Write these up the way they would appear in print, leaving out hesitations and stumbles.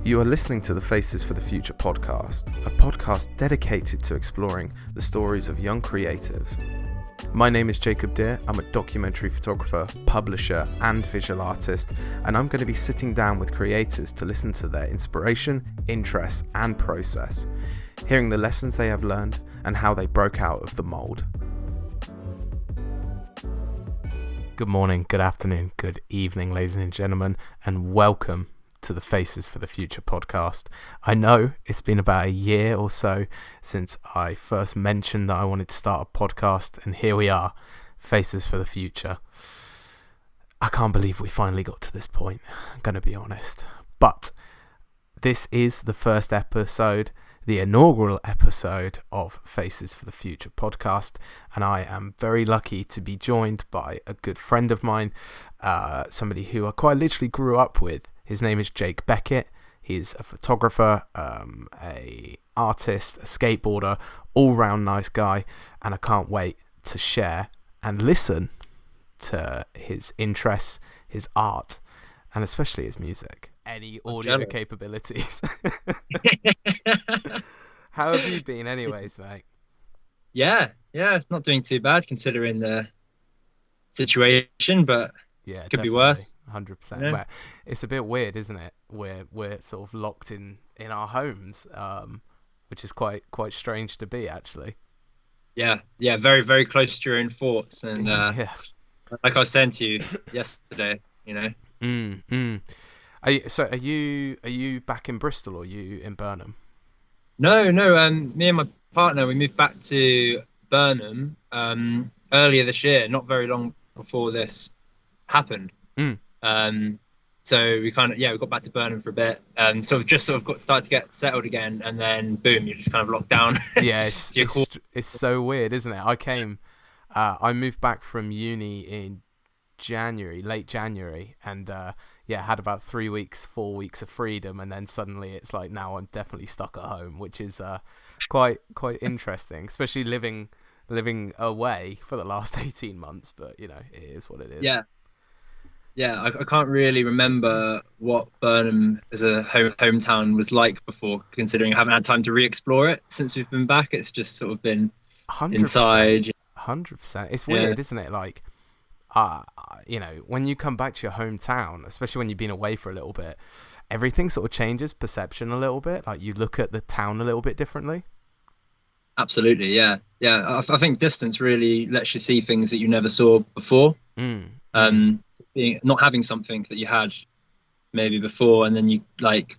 You are listening to the Faces for the Future podcast, a podcast dedicated to exploring the stories of young creatives. My name is Jake Beckett Via. I'm a documentary photographer, publisher, and visual artist, and I'm going to be sitting down with creators to listen to their inspiration, interests, and process, hearing the lessons they have learned and how they broke out of the mold. Good morning, good afternoon, good evening, ladies and gentlemen, and welcome to the Faces for the Future podcast. I know it's been about a year or so since I first mentioned that I wanted to start a podcast, and here we are, Faces for the Future. I can't believe we finally got to this point, I'm going to be honest. But this is the first episode, the inaugural episode of Faces for the Future podcast, and I am very lucky to be joined by a good friend of mine, somebody who I quite literally grew up with. His name is Jake Beckett. He's a photographer, a artist, a skateboarder, all-round nice guy, and I can't wait to share and listen to his interests, his art, and especially his music. Any audio capabilities. How have you been anyways, mate? Yeah, not doing too bad considering the situation, but yeah, could be worse. 100%. Yeah. But it's a bit weird, isn't it? We're sort of locked in our homes, which is quite strange to be, actually. Yeah, very, very close to your own thoughts, and yeah. Like I was saying to you yesterday, you know. Are you back in Bristol or are you in Burnham? No. Me and my partner, we moved back to Burnham earlier this year, not very long before this happened. So we got back to Burnham for a bit, just got started to get settled again, and then boom, you're just kind of locked down. Yeah, it's so weird, isn't it? I moved back from uni in late January, and had about 4 weeks of freedom, and then suddenly it's like now I'm definitely stuck at home, which is quite interesting, especially living away for the last 18 months. But you know, it is what it is. I can't really remember what Burnham as a hometown was like before, considering I haven't had time to re-explore it since we've been back. It's just sort of been 100%, inside. 100%. It's weird, isn't it? Like, when you come back to your hometown, especially when you've been away for a little bit, everything sort of changes perception a little bit. Like, you look at the town a little bit differently. Absolutely, yeah. I think distance really lets you see things that you never saw before. Not having something that you had maybe before, and then you like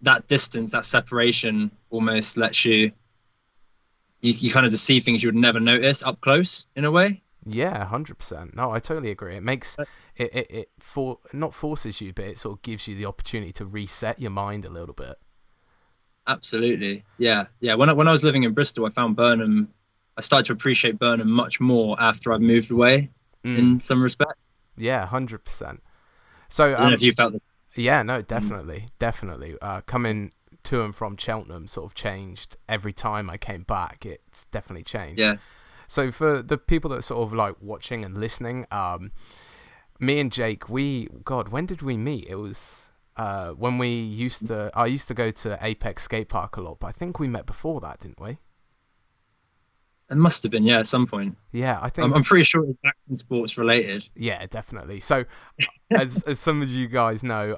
that distance, that separation almost lets you kind of just see things you would never notice up close in a way. Yeah, 100%. No, I totally agree. It makes it not forces you, but it sort of gives you the opportunity to reset your mind a little bit. Absolutely, yeah. When I was living in Bristol, I found Burnham. I started to appreciate Burnham much more after I moved away. In some respect. Yeah, 100%. So I don't know if you felt this. Yeah, no, definitely. Coming to and from Cheltenham sort of changed every time I came back. It's definitely changed. Yeah. So for the people that are sort of like watching and listening, me and Jake, when did we meet? It was when I used to go to Apex Skate Park a lot, but I think we met before that, didn't we? It must have been, yeah, at some point. Yeah, I think I'm pretty sure it's action sports related. Yeah, definitely. So, as some of you guys know,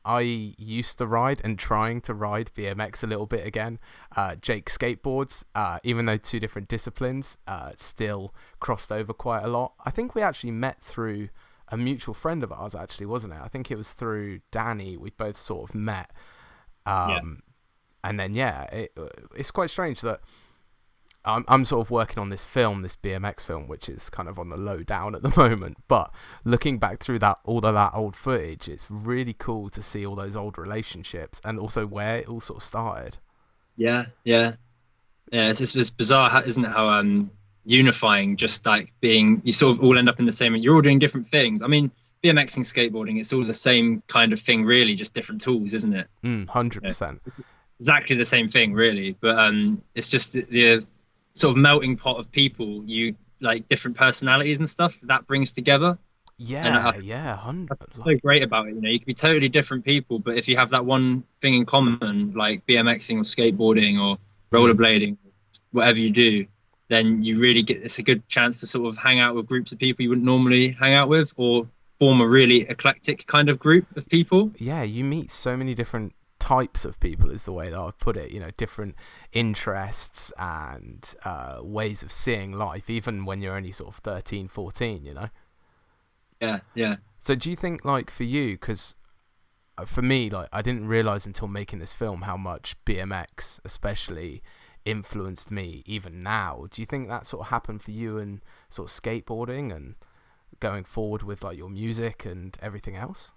I used to ride and trying to ride BMX a little bit again. Jake skateboards, even though two different disciplines, still crossed over quite a lot. I think we actually met through a mutual friend of ours, actually, wasn't it? I think it was through Danny. We both sort of met, and then it's quite strange that. I'm sort of working on this BMX film, which is kind of on the low down at the moment. But looking back through all of that old footage, it's really cool to see all those old relationships and also where it all sort of started. Yeah. It's bizarre, isn't it? How unifying, just like being, you sort of all end up in the same. You're all doing different things. I mean, BMX and skateboarding, it's all the same kind of thing, really, just different tools, isn't it? 100%. It's exactly the same thing, really. But it's just the sort of melting pot of people, you like different personalities and stuff that brings together. And Yeah, that's so great about it. You know, you can be totally different people, but if you have that one thing in common, like BMXing or skateboarding or rollerblading, whatever you do, then you really it's a good chance to sort of hang out with groups of people you wouldn't normally hang out with, or form a really eclectic kind of group of people. Yeah, you meet so many different types of people is the way that I'd put it, you know, different interests and ways of seeing life, even when you're only sort of 13, 14, you know? Yeah. So do you think, like, for you, because for me, like, I didn't realise until making this film how much BMX especially influenced me even now. Do you think that sort of happened for you in sort of skateboarding and going forward with, like, your music and everything else?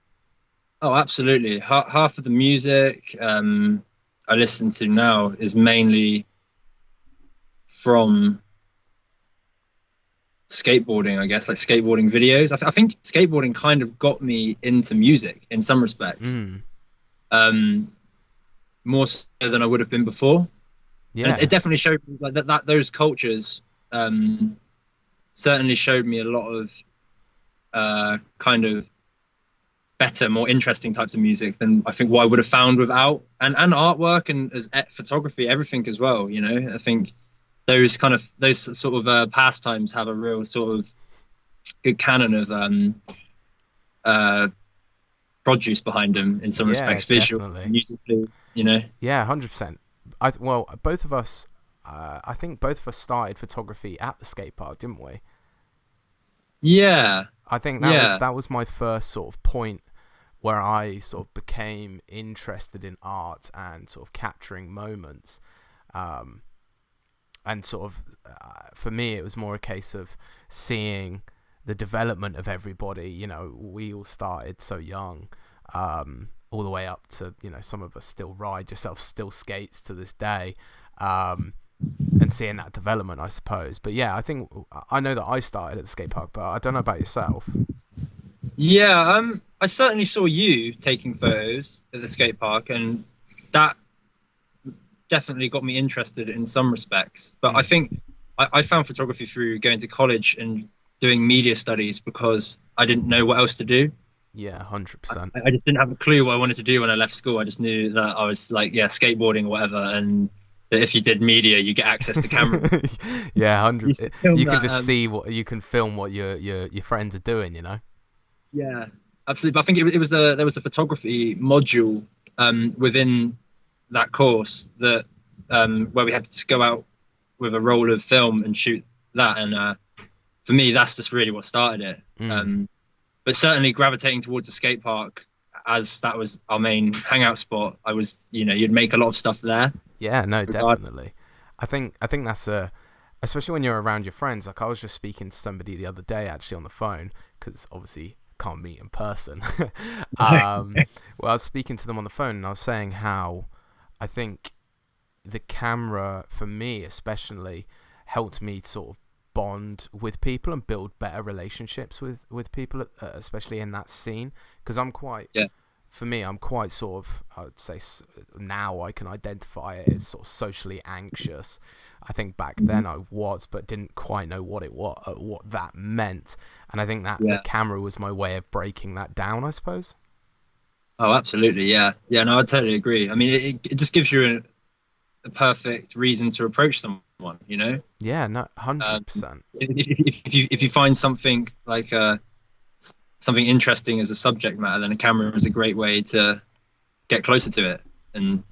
Oh, absolutely. Half of the music I listen to now is mainly from skateboarding, I guess, like skateboarding videos. I think skateboarding kind of got me into music in some respects, more so than I would have been before. Yeah, and it definitely showed me like that those cultures certainly showed me a lot of kind of better, more interesting types of music than I think what I would have found without, and artwork and as photography, everything as well. You know, I think those sort of pastimes have a real sort of good canon of produce behind them in some respects, visually, musically. You know. Yeah, 100%. Well, both of us. I think both of us started photography at the skate park, didn't we? Yeah. I think that was my first sort of point where I sort of became interested in art and sort of capturing moments. And sort of, for me, it was more a case of seeing the development of everybody. You know, we all started so young, all the way up to, you know, some of us still ride, yourself still skates to this day. And seeing that development, I suppose. But yeah, I know that I started at the skate park, but I don't know about yourself. Yeah, I certainly saw you taking photos at the skate park, and that definitely got me interested in some respects. But I think I found photography through going to college and doing media studies because I didn't know what else to do. Yeah, 100%. I just didn't have a clue what I wanted to do when I left school. I just knew that I was like, skateboarding or whatever, and that if you did media, you get access to cameras. Yeah, 100. You can just see you can film what your friends are doing, you know. Yeah, absolutely. But I think there was a photography module within that course that where we had to just go out with a roll of film and shoot that, and for me, that's just really what started it. But certainly gravitating towards the skate park, as that was our main hangout spot, I was, you know, you'd make a lot of stuff there. Yeah, no, definitely. I think that's especially when you're around your friends. Like, I was just speaking to somebody the other day actually on the phone, because obviously can't meet in person. Well, I was speaking to them on the phone, and I was saying how I think the camera, for me especially, helped me sort of bond with people and build better relationships with people, especially in that scene, because I'm quite sort of, I would say now I can identify it as sort of socially anxious. I think back then I was, but didn't quite know what that meant, and I think that the camera was my way of breaking that down, I suppose. Oh, absolutely, yeah, no, I totally agree. I mean, it just gives you a perfect reason to approach someone, you know. Yeah, no, 100%. If you find something like something interesting as a subject matter, then a camera is a great way to get closer to it, and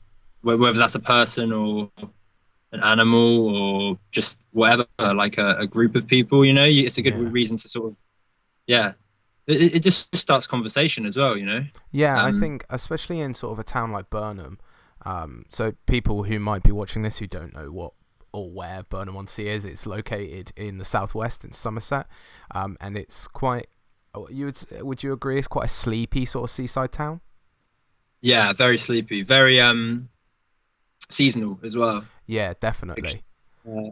whether that's a person or an animal or just whatever, like a group of people, you know, it's a good reason to sort of it just starts conversation as well, you know. I think especially in sort of a town like Burnham, so people who might be watching this who don't know what or where Burnham-on-sea is, it's located in the southwest in Somerset, and it's quite, would you agree, it's quite a sleepy sort of seaside town? Yeah, very sleepy, very seasonal as well. Yeah, definitely.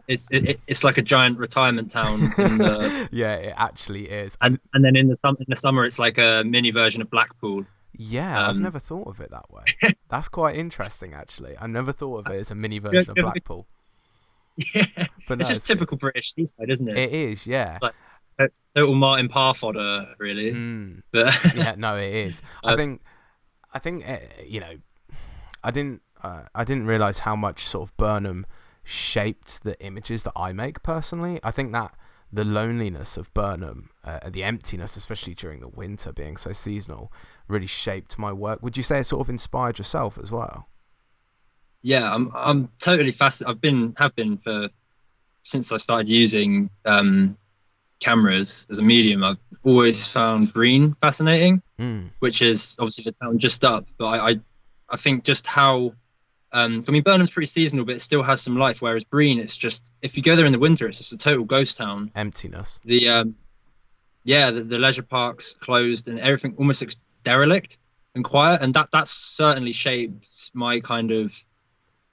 It's like a giant retirement town in the... Yeah, it actually is. And then in the summer it's like a mini version of Blackpool. Yeah, I've never thought of it that way. That's quite interesting, actually. I never thought of it as a mini version of Blackpool. Yeah, but it's just typical British seaside, isn't it? It is, yeah. total Martin Parr fodder, really. But Yeah, no, it is. I think you know, I didn't realize how much sort of Burnham shaped the images that I make personally. I think that the loneliness of Burnham, the emptiness, especially during the winter, being so seasonal, really shaped my work. Would you say it sort of inspired yourself as well? yeah, I'm totally fascinated. Have been for since I started using cameras as a medium. I've always found green fascinating, which is obviously the town just up. But I think just how I mean, Burnham's pretty seasonal, but it still has some life. Whereas Breen, it's just if you go there in the winter, it's just a total ghost town. Emptiness. The leisure parks closed and everything almost looks derelict and quiet, and that's certainly shaped my kind of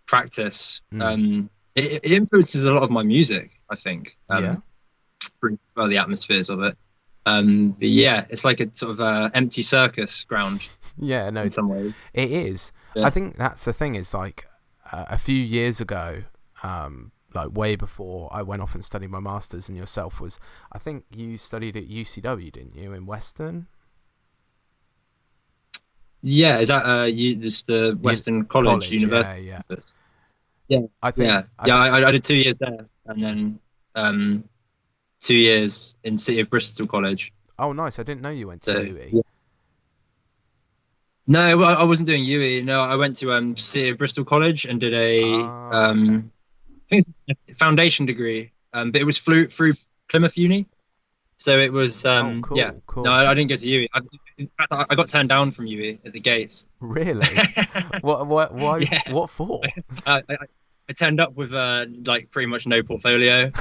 practice. It influences a lot of my music, I think. Well, the atmospheres of it. But yeah, it's like a sort of empty circus ground. Yeah, no, in some ways it is. Yeah. I think that's the thing. Is like a few years ago, like way before I went off and studied my masters, and yourself was, I think you studied at UCW, didn't you, in Western? Yeah, is that this the Western College University? Yeah. I did 2 years there, and then 2 years in City of Bristol College. Oh, nice! I didn't know you went to UE. Yeah. No, I wasn't doing UE. No, I went to City of Bristol College and did I think a foundation degree. But it was through Plymouth Uni, so it was cool. No, I didn't go to UE. In fact, I got turned down from UE at the gates. Really? What? Why? Yeah. What for? I turned up with like pretty much no portfolio.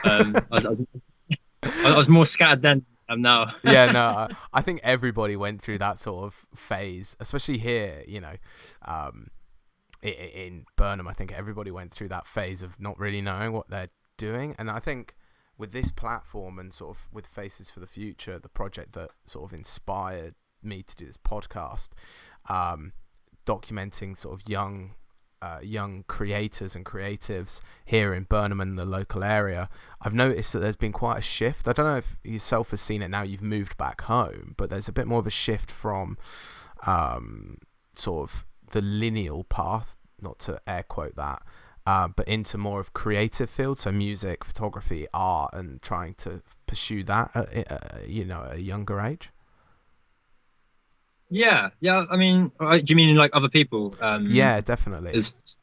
I was more scattered then than I am now. Yeah, no, I think everybody went through that sort of phase, especially here. You know, in Burnham, I think everybody went through that phase of not really knowing what they're doing. And I think with this platform and sort of with Faces for the Future, the project that sort of inspired me to do this podcast, documenting sort of young creators and creatives here in Burnham and the local area, I've noticed that there's been quite a shift. I don't know if yourself has seen it now you've moved back home, but there's a bit more of a shift from sort of the lineal path, not to air quote that, but into more of creative fields, so music, photography, art, and trying to pursue that at a younger age. Yeah. I mean, do you mean like other people? Yeah, definitely. There's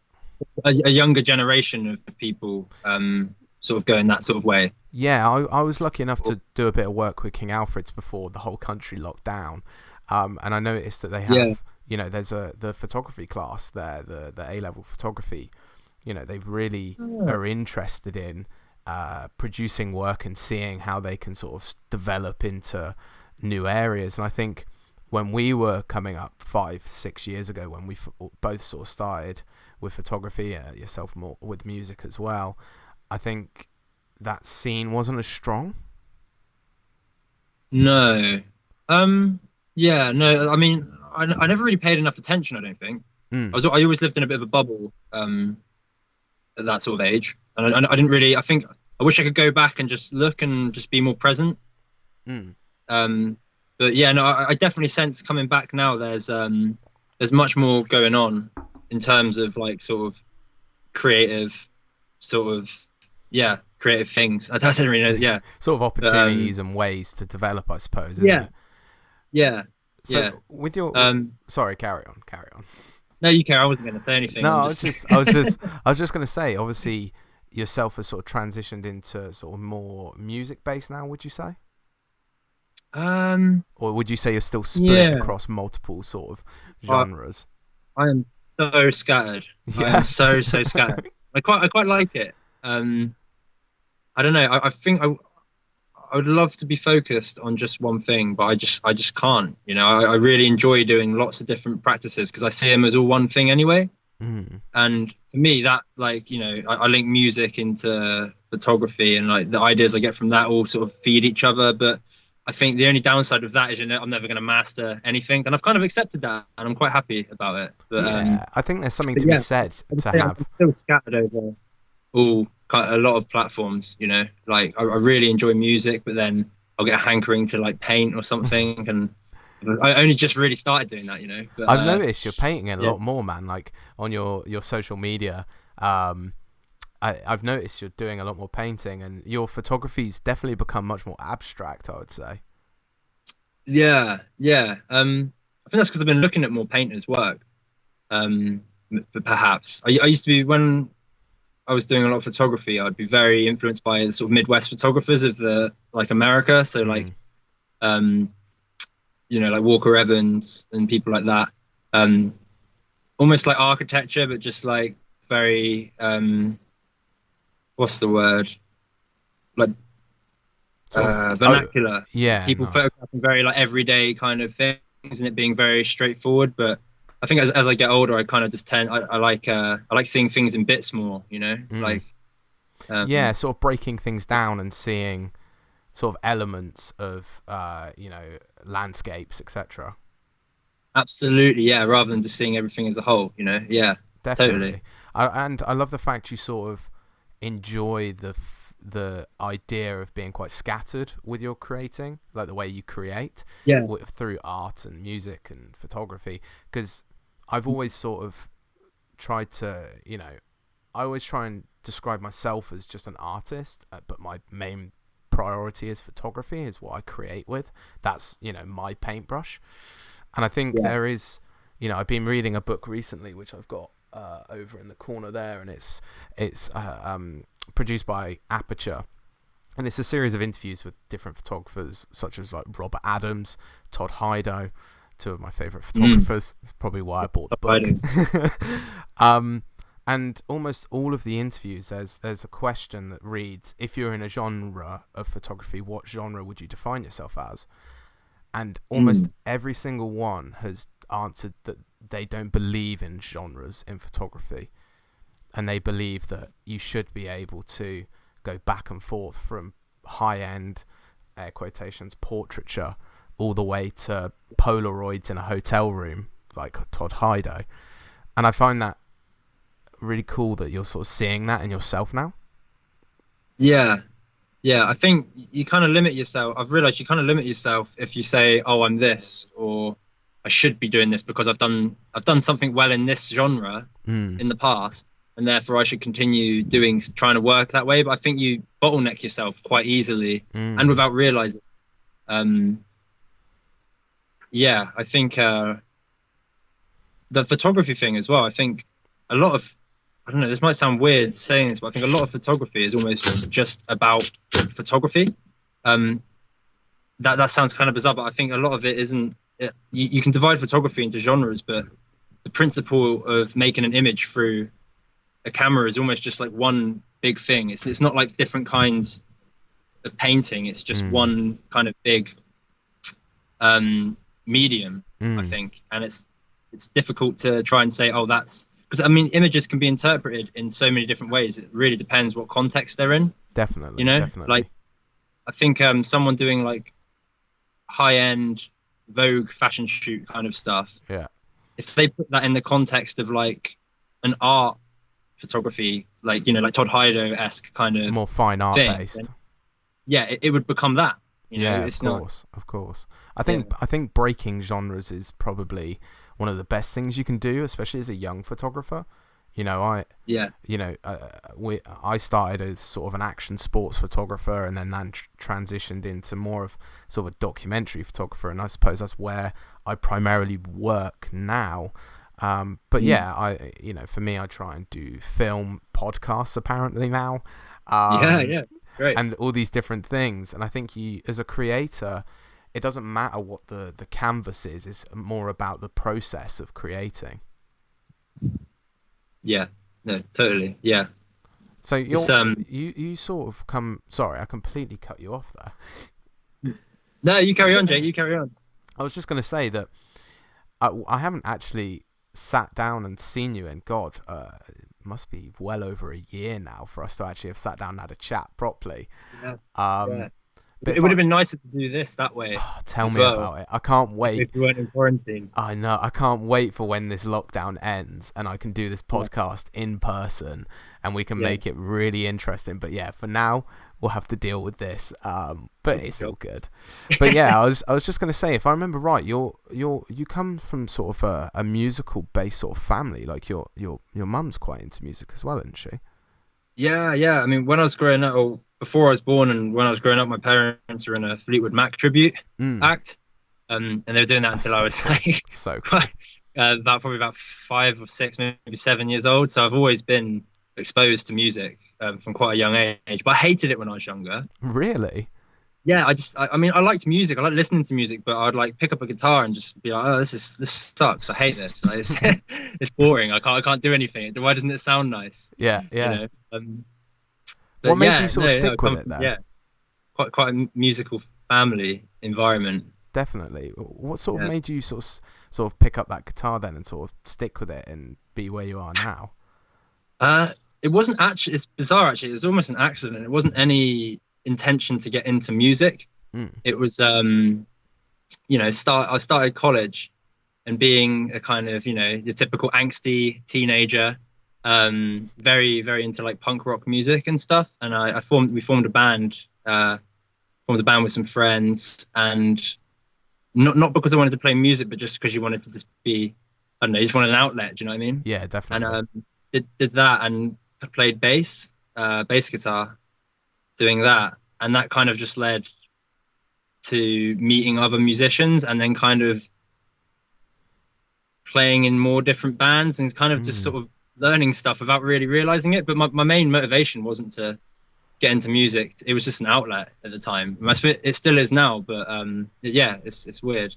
a younger generation of people sort of going that sort of way. Yeah, I was lucky enough to do a bit of work with King Alfred's before the whole country locked down, and I noticed that they have, there's the photography class there, the A-level photography. They really are interested in producing work and seeing how they can sort of develop into new areas, and I think when we were coming up 5-6 years ago, when we both sort of started with photography, yourself more with music as well, I think that scene wasn't as strong. No. Yeah, no, I mean, I never really paid enough attention, I don't think. I always lived in a bit of a bubble at that sort of age. And I didn't really, I think, I wish I could go back and just look and just be more present. But yeah, no, I definitely sense coming back now. There's much more going on in terms of like sort of creative things. I don't really know. Yeah, sort of opportunities and ways to develop, I suppose. Isn't it? Yeah. So with your sorry, carry on. No, you carry. I wasn't going to say anything. No, I was just going to say. Obviously, yourself has sort of transitioned into sort of more music based now. Would you say? Or would you say you're still split across multiple sort of genres? I am so scattered. I am so scattered. I quite like it. I don't know. I think I would love to be focused on just one thing, but I just can't. I really enjoy doing lots of different practices because I see them as all one thing anyway. And for me, that I link music into photography, and like the ideas I get from that all sort of feed each other. But I think the only downside of that is I'm never going to master anything, and I've kind of accepted that, and I'm quite happy about it. But I think there's something to be said to have. I'm still scattered over all a lot of platforms, you know, like I really enjoy music, but then I'll get a hankering to like paint or something, and I only just really started doing that, you know. But I've noticed you're painting a yeah. lot more, man. Like on your social media, I've noticed you're doing a lot more painting, and your photography's definitely become much more abstract, I would say. Yeah, yeah. I think that's because I've been looking at more painters' work. Perhaps I used to be, when I was doing a lot of photography, I'd be very influenced by the sort of Midwest photographers of the like America. So like, you know, like Walker Evans and people like that. Almost like architecture, but just like very what's the word? Like vernacular. Yeah, People nice. photographing very like everyday kind of things, and it being very straightforward. But I think as I get older, I kind of just I like seeing things in bits more, you know, like yeah, sort of breaking things down and seeing sort of elements of you know, landscapes, etc. Absolutely, yeah. Rather than just seeing everything as a whole, you know. Yeah, Definitely. totally. And I love the fact you sort of enjoy the idea of being quite scattered with your creating, like the way you create Yeah, through art and music and photography. Because I've always sort of tried to, you know, I always try and describe myself as just an artist, but my main priority is photography, is what I create with. That's, you know, my paintbrush. And I think yeah. there is, you know, I've been reading a book recently, which I've got over in the corner there, and it's produced by Aperture, and it's a series of interviews with different photographers, such as like Robert Adams, Todd Hido, two of my favorite photographers. It's probably why I bought the book. And almost all of the interviews, there's a question that reads, if you're in a genre of photography, what genre would you define yourself as? And almost every single one has answered that they don't believe in genres in photography, and they believe that you should be able to go back and forth from high-end, air quotations, portraiture all the way to Polaroids in a hotel room like Todd Hido. And I find that really cool that you're sort of seeing that in yourself now. Yeah, yeah. I think you kind of limit yourself. I've realized you kind of limit yourself if you say, "Oh, I'm this," or "I should be doing this because I've done something well in this genre in the past, and therefore I should continue trying to work that way." But I think you bottleneck yourself quite easily and without realizing. Yeah, I think the photography thing as well. I think a lot of, I don't know, this might sound weird saying this, but I think a lot of photography is almost just about photography. That sounds kind of bizarre, but I think a lot of it isn't. You can divide photography into genres, but the principle of making an image through a camera is almost just like one big thing. It's not like different kinds of painting. It's just one kind of big medium, I think, and it's difficult to try and say, oh, that's because I mean, images can be interpreted in so many different ways. It really depends what context they're in. Definitely, you know, definitely. like I think someone doing like high-end Vogue fashion shoot kind of stuff. Yeah. If they put that in the context of like an art photography, like, you know, like Todd Hido-esque kind of more fine art thing, based. then, yeah, it would become that. You know, yeah, it's of course. I think breaking genres is probably one of the best things you can do, especially as a young photographer. You know, I started as sort of an action sports photographer, and then transitioned into more of sort of a documentary photographer, and I suppose that's where I primarily work now. But yeah, for me, I try and do film podcasts apparently now. Yeah, great. And all these different things. And I think you, as a creator, it doesn't matter what the canvas is. It's more about the process of creating. Yeah, no, totally. Yeah. So you sort of come. Sorry, I completely cut you off there. No, you carry on, Jake. You carry on. I was just going to say that I haven't actually sat down and seen you in God. It must be well over a year now for us to actually have sat down and had a chat properly. Yeah. It would have been nicer to do this that way. Tell me about it. I can't wait. If we weren't in quarantine. I know. I can't wait for when this lockdown ends and I can do this podcast in person and we can make it really interesting. But yeah, for now, we'll have to deal with this. But it's all good. But yeah, I was just going to say, if I remember right, you come from sort of a musical based sort of family. Like your mum's quite into music as well, isn't she? Yeah. I mean, when I was growing up, or before I was born, and when I was growing up, my parents were in a Fleetwood Mac tribute act, and they were doing that until I was like cool. about 5 or 6, maybe 7 years old. So I've always been exposed to music from quite a young age. But I hated it when I was younger. Really? Yeah, I mean, I liked music. I like listening to music, but I'd like pick up a guitar and just be like, oh, this sucks. I hate this. Like, it's boring. I can't do anything. Why doesn't it sound nice? Yeah. You know? What made you sort of stick with it then? Yeah, quite a musical family environment. Definitely. What sort of made you sort of pick up that guitar then and sort of stick with it and be where you are now? It wasn't actually. It's bizarre actually. It was almost an accident. It wasn't any intention to get into music. It was I started college and being a kind of your typical angsty teenager, very very into like punk rock music and stuff, and we formed a band with some friends, and not because I wanted to play music, but just because you wanted to just be, I don't know, you just wanted an outlet. Do you know what I mean? Yeah, definitely. And did that, and I played bass guitar doing that, and that kind of just led to meeting other musicians and then kind of playing in more different bands and kind of just sort of learning stuff without really realizing it. But my main motivation wasn't to get into music. It was just an outlet at the time. It still is now, but it's weird.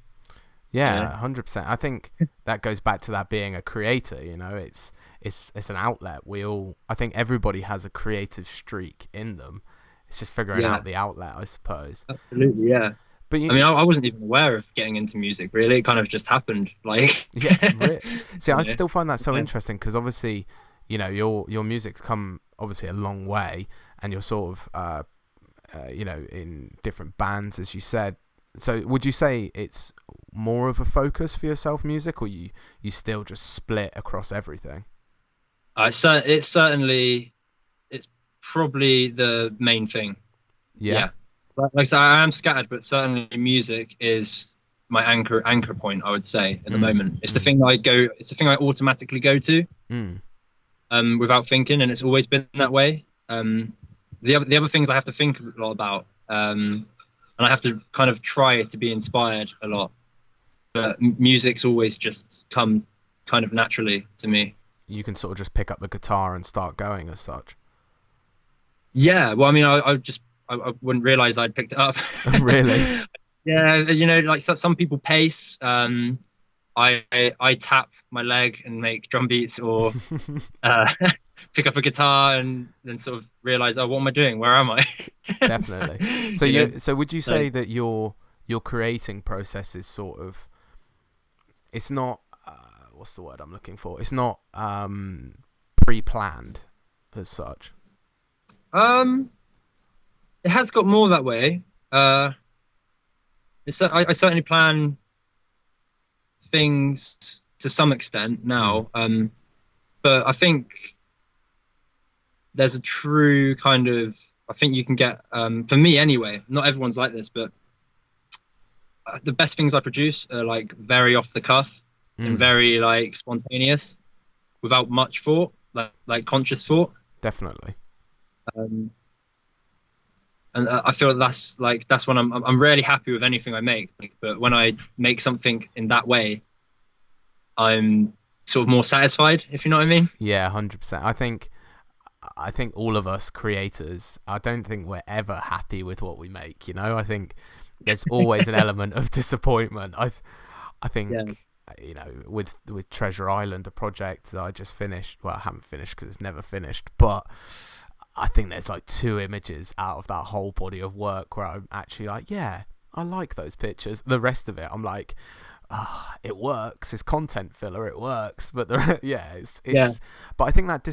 Yeah, 100%. I think that goes back to that being a creator, it's an outlet. I think everybody has a creative streak in them. It's just figuring out the outlet, I suppose. Absolutely, yeah. But I wasn't even aware of getting into music, really. It kind of just happened. Like, See, I still find that so interesting because obviously, your music's come obviously a long way, and you're sort of, in different bands, as you said. So, would you say it's more of a focus for yourself, music, or you still just split across everything? It's probably the main thing. Yeah. Like I said, I am scattered, but certainly music is my anchor point, I would say, at the moment. It's the thing that it's the thing I automatically go to without thinking, and it's always been that way. The other things I have to think a lot about, and I have to kind of try to be inspired a lot. But music's always just come kind of naturally to me. You can sort of just pick up the guitar and start going as such. Yeah, well, I mean, I wouldn't realize I'd picked it up. Really? Yeah, like some people pace. I tap my leg and make drum beats, or pick up a guitar and then sort of realize, oh, what am I doing? Where am I? Definitely. So would you say that your creating process is sort of, it's not what's the word I'm looking for? It's not pre-planned as such. It has got more that way. I certainly plan things to some extent now, but I think there's a true kind of, I think you can get, for me anyway, not everyone's like this, but the best things I produce are like very off the cuff and very like spontaneous, without much thought, like conscious thought. Definitely. And I feel that's when I'm really happy with anything I make. But when I make something in that way, I'm sort of more satisfied, if you know what I mean. Yeah, 100%. I think all of us creators, I don't think we're ever happy with what we make. I think there's always an element of disappointment. I think with Treasure Island, a project that I just finished. Well, I haven't finished because it's never finished, but I think there's like 2 images out of that whole body of work where I'm actually like, yeah, I like those pictures. The rest of it, I'm like, it works. It's content filler. It works. But it's But I think that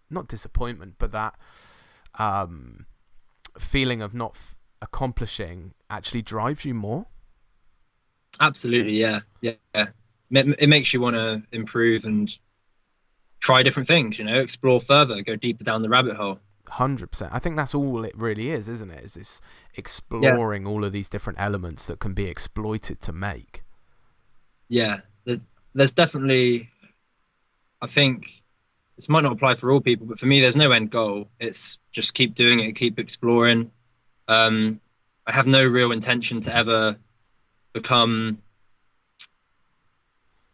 not disappointment, but that feeling of not accomplishing actually drives you more? Absolutely, yeah. It makes you want to improve and try different things, explore further, go deeper down the rabbit hole. 100%. I think that's all it really is, isn't it? Is this exploring all of these different elements that can be exploited to make. Yeah, there's definitely, I think this might not apply for all people, but for me, there's no end goal. It's just keep doing it, keep exploring. I have no real intention to ever become,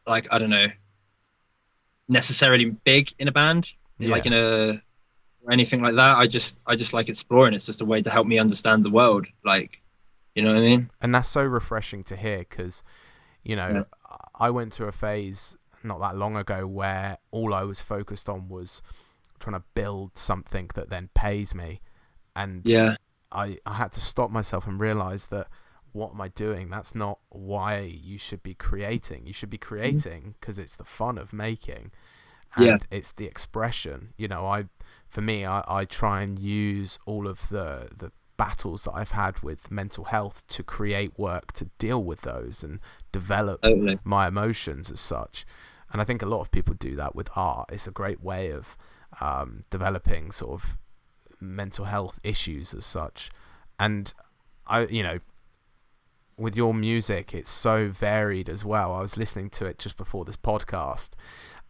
like, I don't know, necessarily big in a band, like or anything like that. I just like exploring. It's just a way to help me understand the world, like, you know what I mean? And that's so refreshing to hear, because I went through a phase not that long ago where all I was focused on was trying to build something that then pays me, and I had to stop myself and realize that, what am I doing? That's not why you should be creating. You should be creating because it's the fun of making, and it's the expression. For me, I try and use all of the battles that I've had with mental health to create work to deal with those and develop my emotions as such. And I think a lot of people do that with art. It's a great way of developing sort of mental health issues as such. And with your music, it's so varied as well. I was listening to it just before this podcast,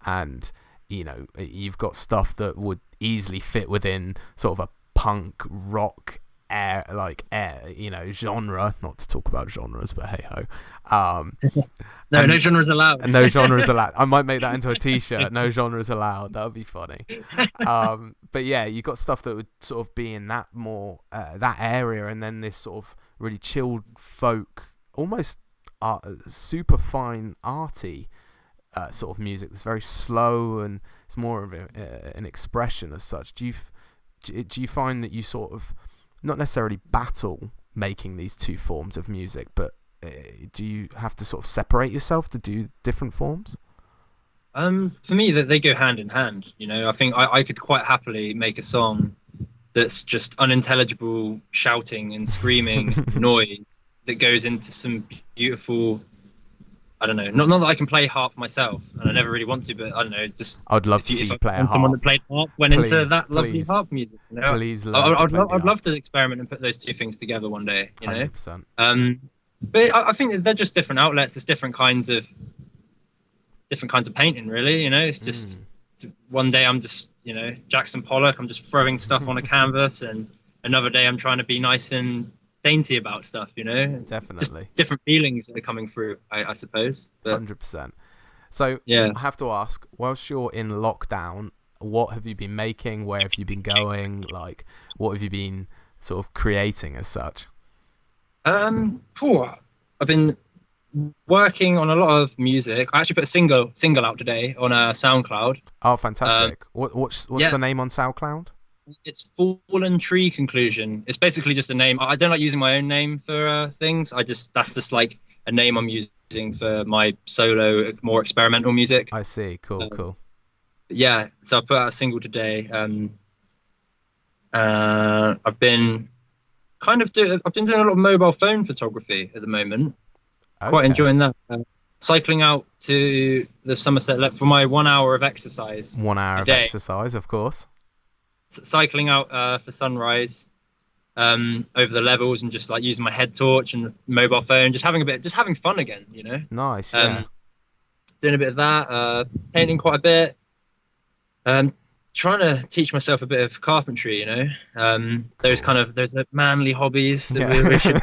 and you've got stuff that would easily fit within sort of a punk rock genre, not to talk about genres, but hey ho. No genres allowed. No genres allowed. I might make that into a t-shirt. No genres allowed. That would be funny. But yeah, you got stuff that would sort of be in that more that area, and then this sort of really chilled folk, almost super fine arty sort of music that's very slow, and it's more of an expression as such. Do you find that you sort of not necessarily battle making these two forms of music, but do you have to sort of separate yourself to do different forms? For me, that they go hand in hand. I think I could quite happily make a song that's just unintelligible shouting and screaming noise that goes into some beautiful, I don't know, not that I can play harp myself, and I never really want to, but I don't know, just I'd love to see you play a harp. Someone that played harp went into that lovely harp music. Please, I'd love to experiment and put those two things together one day. 100%. But I think they're just different outlets. It's different kinds of painting, really. It's just one day I'm just Jackson Pollock. I'm just throwing stuff on a canvas, and another day I'm trying to be nice and dainty about stuff. Definitely, just different feelings that are coming through, I suppose. 100%. So I have to ask, whilst you're in lockdown, what have you been making? Where have you been going? Like, what have you been sort of creating as such? I've been working on a lot of music. I actually put a single out today on SoundCloud. Oh, fantastic! What's the name on SoundCloud? It's Fallen Tree Conclusion. It's basically just a name. I don't like using my own name for things. That's just like a name I'm using for my solo, more experimental music. I see. Cool. Yeah, so I put out a single today. I've been doing a lot of mobile phone photography at the moment. Okay. Quite enjoying that. Cycling out to the Somerset for my 1 hour of exercise. 1 hour of exercise, of course. Cycling out for sunrise over the levels, and just like using my head torch and mobile phone, just having fun again. Nice. Yeah. Doing a bit of that, painting quite a bit. Trying to teach myself a bit of carpentry, cool. There's a manly hobbies that we should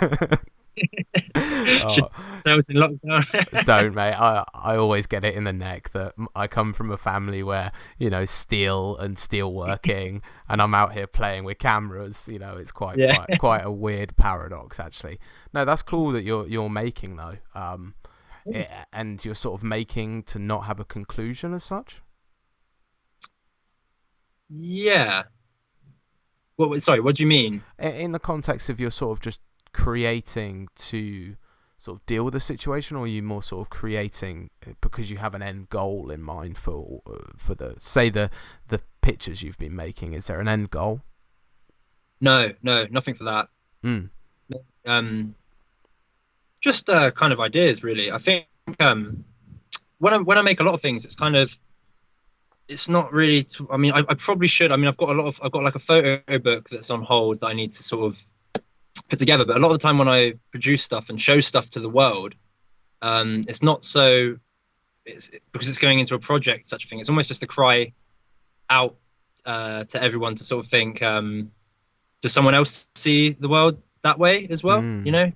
sales in lockdown. Don't, mate. I always get it in the neck that I come from a family where steel and steel working, and I'm out here playing with cameras. It's quite a weird paradox, actually. No, that's cool that you're making though, and you're sort of making to not have a conclusion as such. Yeah. Sorry, what do you mean? In the context of you're sort of just creating to sort of deal with the situation, or are you more sort of creating because you have an end goal in mind for the pictures you've been making? Is there an end goal? No, nothing for that. um, just kind of ideas, really. I think when I make a lot of things, it's kind of it's not really. I mean, I probably should. I mean, I've got like a photo book that's on hold that I need to sort of put together. But a lot of the time when I produce stuff and show stuff to the world, it's not so. Because it's going into a project, such a thing. It's almost just a cry out to everyone to sort of think, does someone else see the world that way as well? You know,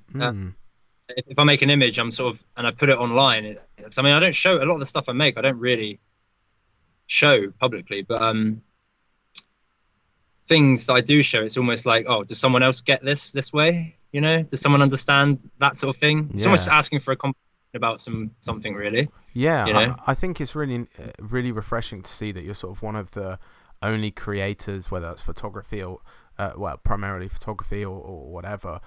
if I make an image, I'm sort of, and I put it online. I mean, I don't show a lot of the stuff I make. I don't really show publicly, but things that I do show, it's almost like, oh, does someone else get this way? You know, does someone understand that sort of thing? It's almost asking for a conversation about something, really. Yeah, you know? I think it's really, really refreshing to see that you're sort of one of the only creators, whether it's photography or, well, primarily photography or whatever,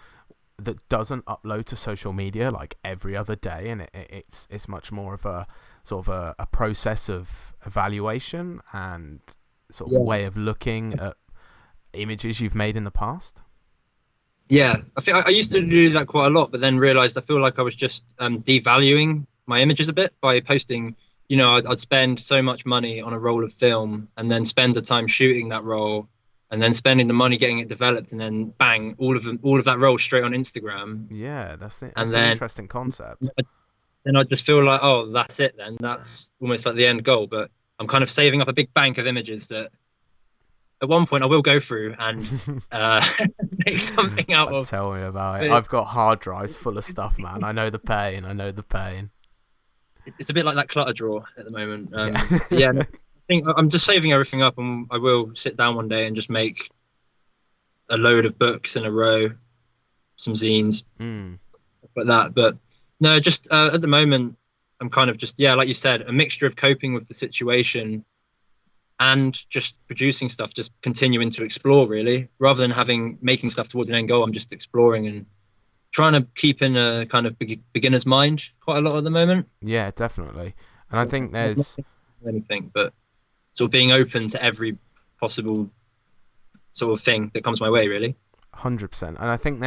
that doesn't upload to social media like every other day, and it's much more of a sort of a process of evaluation and sort of way of looking at images you've made in the past. Yeah, I think I used to do that quite a lot, but then realized I feel like I was just devaluing my images a bit by posting. You know, I'd spend so much money on a roll of film and then spend the time shooting that roll and then spending the money getting it developed and then bang, all of that roll straight on Instagram. Yeah, that's it. And That's an then interesting concept. then I just feel like, oh, that's it then. That's almost like the end goal. But I'm kind of saving up a big bank of images that at one point I will go through and make something out of. Tell me about it. I've got hard drives full of stuff, man. I know the pain. I know the pain. It's a bit like that clutter drawer at the moment. Yeah, I think I'm just saving everything up, and I will sit down one day and just make a load of books in a row, some zines, like that. But no, just at the moment, I'm kind of just, like you said, a mixture of coping with the situation and just producing stuff, just continuing to explore, really, rather than making stuff towards an end goal. I'm just exploring and trying to keep in a kind of beginner's mind quite a lot at the moment. Yeah, definitely. And I think there's anything, but sort of being open to every possible sort of thing that comes my way, really. 100%. And I think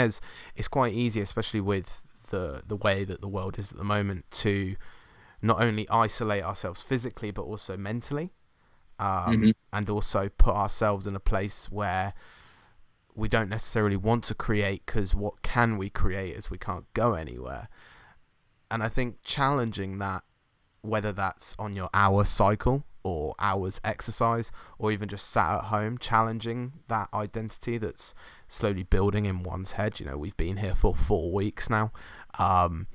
it's quite easy, especially with the way that the world is at the moment, to not only isolate ourselves physically but also mentally, and also put ourselves in a place where we don't necessarily want to create, because what can we create as we can't go anywhere? And I think challenging that, whether that's on your hour cycle or hours exercise or even just sat at home, challenging that identity that's slowly building in one's head. You know, we've been here for 4 weeks now, and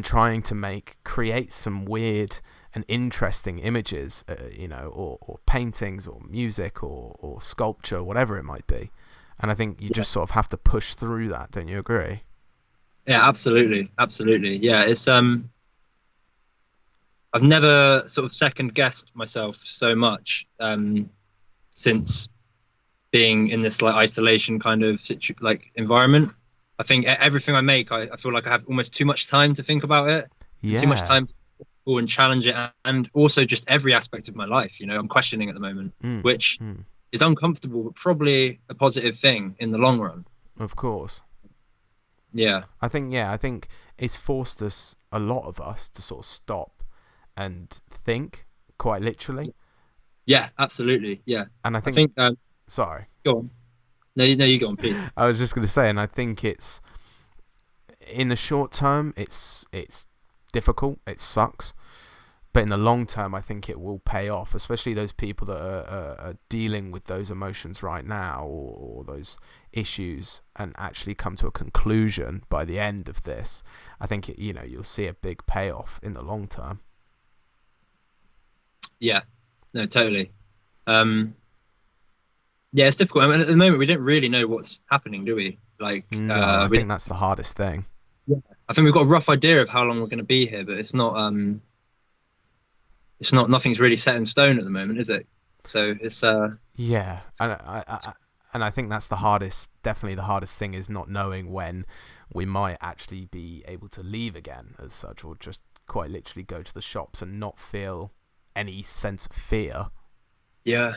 trying to create some weird and interesting images, or paintings or music or sculpture, whatever it might be. And I think you just sort of have to push through that. Don't you agree? Yeah, absolutely. Yeah, it's I've never sort of second guessed myself so much since being in this like isolation kind of environment. I think everything I make, I feel like I have almost too much time to think about it. Too much time to go and challenge it, and also just every aspect of my life. You know, I'm questioning at the moment, which is uncomfortable, but probably a positive thing in the long run. Of course. Yeah. I think it's forced a lot of us to sort of stop and think, quite literally. Yeah, absolutely. Yeah. And I think sorry. Go on. No, you go on, please. I was just going to say, and I think it's in the short term, it's difficult, it sucks. But in the long term, I think it will pay off, especially those people that are dealing with those emotions right now, or those issues, and actually come to a conclusion by the end of this. I think you'll see a big payoff in the long term. Yeah, no, totally. Yeah, it's difficult. I mean, at the moment, we don't really know what's happening, do we? I think that's the hardest thing. Yeah, I think we've got a rough idea of how long we're going to be here, but it's not. Nothing's really set in stone at the moment, is it? So it's yeah, and I think that's the hardest. Definitely, the hardest thing is not knowing when we might actually be able to leave again, as such, or just quite literally go to the shops and not feel any sense of fear. Yeah.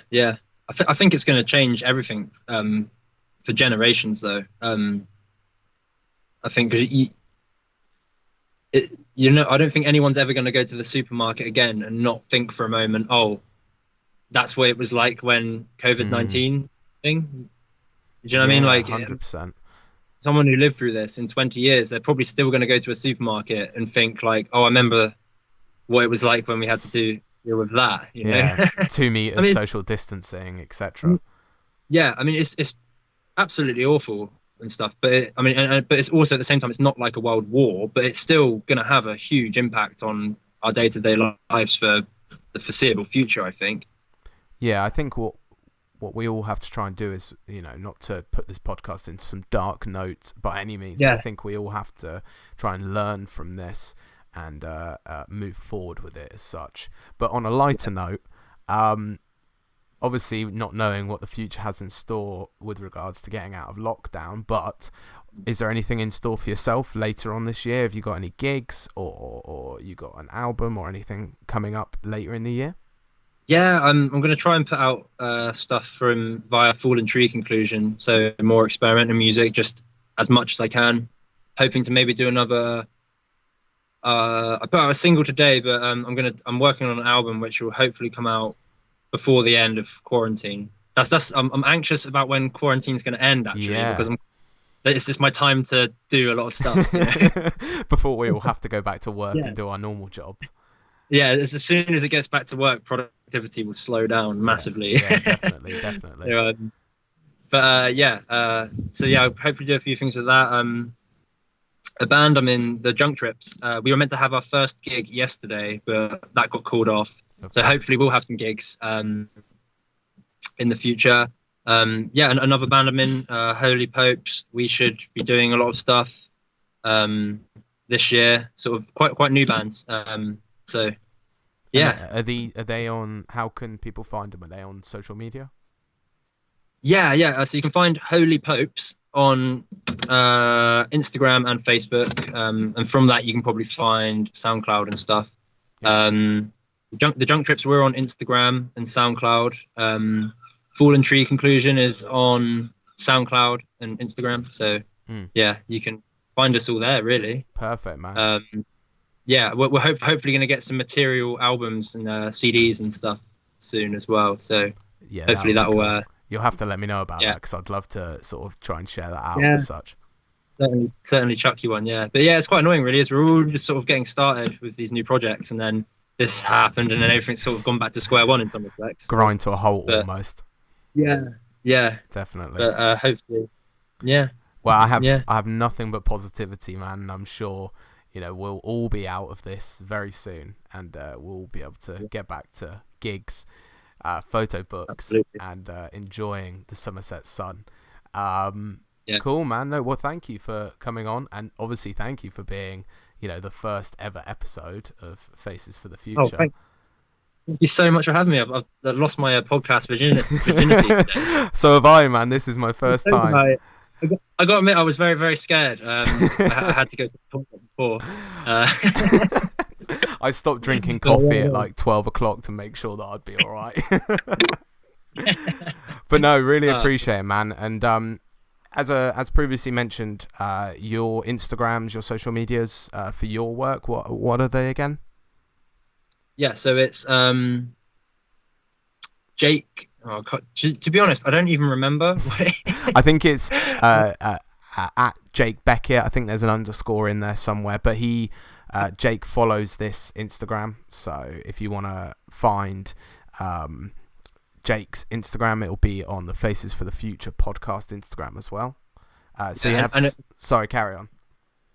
I think it's going to change everything for generations, though. I think because I don't think anyone's ever going to go to the supermarket again and not think for a moment, oh, that's what it was like when COVID-19 thing. Do you know what I mean? Like 100%. Someone who lived through this in 20 years, they're probably still going to go to a supermarket and think like, oh, I remember what it was like when we had to deal with that, you know? 2 meters, social distancing, etc. Yeah, I mean, it's absolutely awful and stuff, but but it's also at the same time, it's not like a world war, but it's still going to have a huge impact on our day-to-day lives for the foreseeable future, I think. Yeah, I think what we all have to try and do is, not to put this podcast into some dark notes by any means, but I think we all have to try and learn from this and move forward with it as such. But on a lighter note, obviously not knowing what the future has in store with regards to getting out of lockdown, but is there anything in store for yourself later on this year? Have you got any gigs or you got an album or anything coming up later in the year? Yeah, I'm going to try and put out stuff from via Fallen Tree Conclusion, so more experimental music, just as much as I can. Hoping to maybe do another. I put out a single today, but I'm working on an album which will hopefully come out before the end of quarantine. I'm anxious about when quarantine's going to end, actually, because it's just my time to do a lot of stuff. You know? Before we all have to go back to work and do our normal jobs. Yeah, as soon as it gets back to work, productivity will slow down massively. Yeah, definitely. So I'll hopefully do a few things with that. A band I'm in, the Junk Trips. We were meant to have our first gig yesterday, but that got called off. Okay. So hopefully we'll have some gigs in the future. And another band I'm in, Holy Popes. We should be doing a lot of stuff this year. Sort of quite new bands. So, yeah. Are they on? How can people find them? Are they on social media? Yeah. So you can find Holy Popes on Instagram and Facebook, and from that you can probably find SoundCloud and stuff. The Junk Trips were on Instagram and SoundCloud. Fallen Tree Conclusion is on SoundCloud and Instagram. So yeah, you can find us all there. Really. Perfect, man. We're hopefully going to get some material albums and CDs and stuff soon as well. So hopefully that will. Cool. You'll have to let me know about that, because I'd love to sort of try and share that out as such. Certainly chuck you one, yeah. But yeah, it's quite annoying really, as we're all just sort of getting started with these new projects, and then this happened, and then everything's sort of gone back to square one in some respects. Grind to a halt almost. Yeah. Definitely. But hopefully, yeah. Well, I have nothing but positivity, man, and I'm sure we'll all be out of this very soon, and we'll be able to get back to gigs, photo books, and enjoying the Somerset sun. Cool, man. No, well, thank you for coming on, and obviously thank you for being the first ever episode of Faces for the Future. Thank you so much for having me. I've lost my podcast virginity today. So have I, man. This is my first time. I got to admit, I was very, very scared. I had to go to the toilet before. I stopped drinking coffee at like 12 o'clock to make sure that I'd be all right. But no, really appreciate it, man. And as previously mentioned, your Instagrams, your social medias for your work, what are they again? Yeah, so it's Jake. Oh, to be honest, I don't even remember. I think it's at Jake Beckett. I think there's an underscore in there somewhere, but Jake follows this Instagram, so if you want to find Jake's Instagram, it'll be on the Faces for the Future podcast Instagram as well. Sorry, carry on.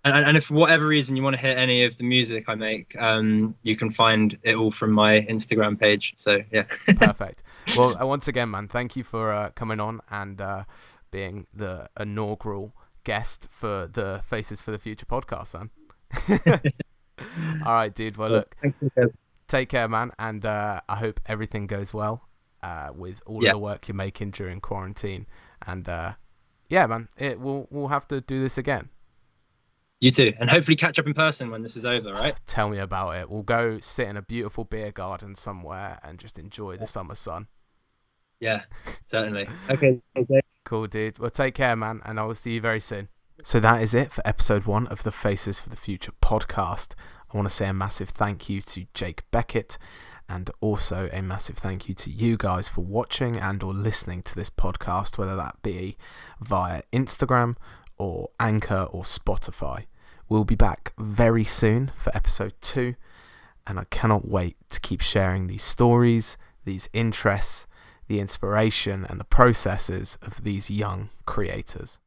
And if for whatever reason you want to hear any of the music I make, you can find it all from my Instagram page. So yeah. Perfect. Well, once again, man, thank you for coming on and being the inaugural guest for the Faces for the Future podcast, man. All right, dude. Well, look, take care, man, and I hope everything goes well with all of the work you're making during quarantine. And man, we'll have to do this again. You too, and hopefully catch up in person when this is over, right? Tell me about it. We'll go sit in a beautiful beer garden somewhere and just enjoy the summer sun. Yeah, certainly. Okay. Cool, dude. Well, take care, man, and I will see you very soon. So that is it for episode 1 of the Faces for the Future podcast. I want to say a massive thank you to Jake Beckett, and also a massive thank you to you guys for watching and or listening to this podcast, whether that be via Instagram or Anchor or Spotify. We'll be back very soon for episode 2, and I cannot wait to keep sharing these stories, these interests, the inspiration and the processes of these young creators.